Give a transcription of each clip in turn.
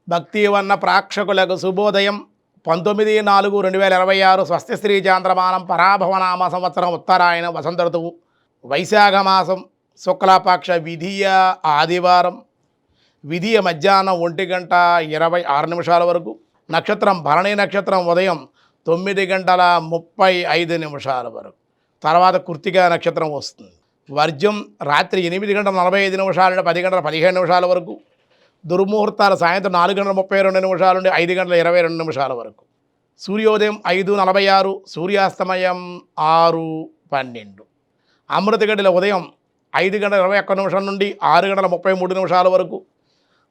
భక్తివన్న ప్రేక్షకులకు శుభోదయం. 19/4/2026 స్వస్తి శ్రీ చాంద్రమానం పరాభవనామ సంవత్సరం ఉత్తరాయణ వసంత ఋతువు వైశాఖ మాసం శుక్లపక్ష విధియ ఆదివారం. విధియ మధ్యాహ్నం 1:26 వరకు. నక్షత్రం భరణి నక్షత్రం ఉదయం 9:35 వరకు. తర్వాత కృత్తిక నక్షత్రం వస్తుంది. వర్జ్యం రాత్రి 8:45 నుండి 10:15 వరకు. దుర్ముహూర్తాలు సాయంత్రం 4:32 నుండి 5:22 వరకు. సూర్యోదయం 5:46, సూర్యాస్తమయం 6:12. అమృత గడిల ఉదయం 5:21 నుండి 6:33 వరకు.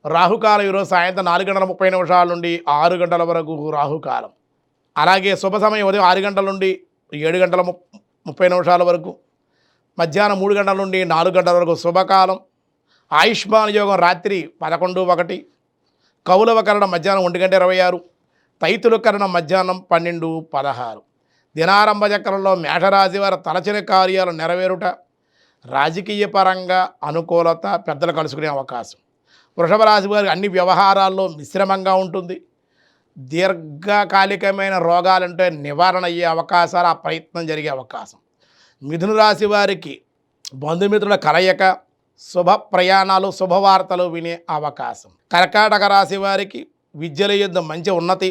రాహుకాలం ఈరోజు సాయంత్రం 4:30 నుండి 6 గంటల వరకు రాహుకాలం. అలాగే శుభ సమయం ఉదయం 6 గంటల నుండి 7:30 వరకు. మధ్యాహ్నం 3 గంటల నుండి 4 గంటల వరకు శుభకాలం. ఆయుష్మాన్ యోగం రాత్రి 11:01. కౌలవ కరణం మధ్యాహ్నం 1:26. తైతుల కరణం మధ్యాహ్నం 12:16. దినారంభ చక్రంలో మేషరాశి వారు తలచిన కార్యాలు నెరవేరుట, రాజకీయ పరంగా అనుకూలత, పెద్దలు కలుసుకునే అవకాశం. వృషభ రాశి వారికి అన్ని వ్యవహారాల్లో మిశ్రమంగా ఉంటుంది. దీర్ఘకాలికమైన రోగాలంటే నివారణ అయ్యే అవకాశాలు, ఆ ప్రయత్నం జరిగే అవకాశం. మిథున రాశి వారికి బంధుమిత్రుల కలయిక, శుభ ప్రయాణాలు, శుభవార్తలు వినే అవకాశం. కర్కాటక రాశి వారికి విద్యల యుద్ధ మంచి ఉన్నతి,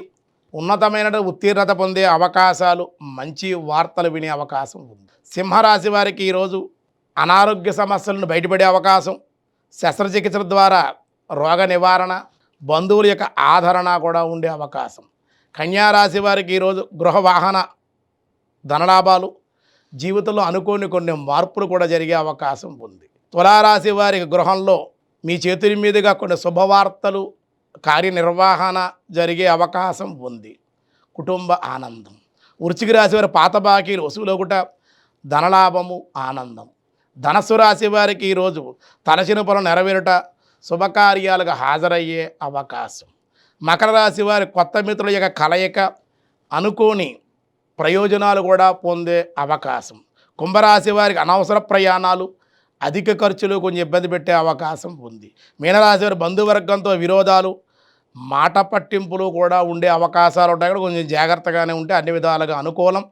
ఉన్నతమైన ఉత్తీర్ణత పొందే అవకాశాలు, మంచి వార్తలు వినే అవకాశం ఉంది. సింహరాశి వారికి ఈరోజు అనారోగ్య సమస్యలను బయటపడే అవకాశం, శస్త్రచికిత్సల ద్వారా రోగ నివారణ, బంధువుల యొక్క ఆదరణ కూడా ఉండే అవకాశం. కన్యారాశి వారికి ఈరోజు గృహ వాహన ధనలాభాలు, జీవితంలో అనుకోని కొన్ని మార్పులు కూడా జరిగే అవకాశం ఉంది. తులారాశి వారికి గృహంలో మీ చేతుల మీదుగా కొన్ని శుభవార్తలు, కార్యనిర్వహణ జరిగే అవకాశం ఉంది. కుటుంబ ఆనందం. వృశ్చిక రాశి వారి పాత బాకీలు వసూలొకట, ధనలాభము, ఆనందం. ధనస్సు రాశి వారికి ఈరోజు తలచిన పనులు నెరవేరుట, శుభకార్యాలకు హాజరయ్యే అవకాశం. మకర రాశి వారి కొత్త మిత్రుల యొక్క కలయిక, అనుకోని ప్రయోజనాలు కూడా పొందే అవకాశం. కుంభరాశి వారికి అనవసర ప్రయాణాలు, అధిక ఖర్చులు కొంచెం ఇబ్బంది పెట్టే అవకాశం ఉంది. మీనరాశి వారి బంధువర్గంతో విరోధాలు, మాట పట్టింపులు కూడా ఉండే అవకాశాలు ఉంటాయి. కూడా కొంచెం జాగ్రత్తగానే ఉంటే అన్ని విధాలుగా అనుకూలం.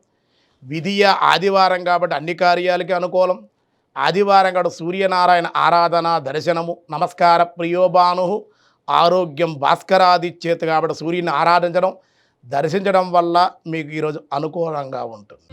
విధియ ఆదివారం కాబట్టి అన్ని కార్యాలకి అనుకూలం. ఆదివారం కాదు సూర్యనారాయణ ఆరాధన, దర్శనము. నమస్కార ప్రియోభాను ఆరోగ్యం భాస్కరాదిచ్చేత కాబట్టి సూర్యుని ఆరాధించడం, దర్శించడం వల్ల మీకు ఈరోజు అనుకూలంగా ఉంటుంది.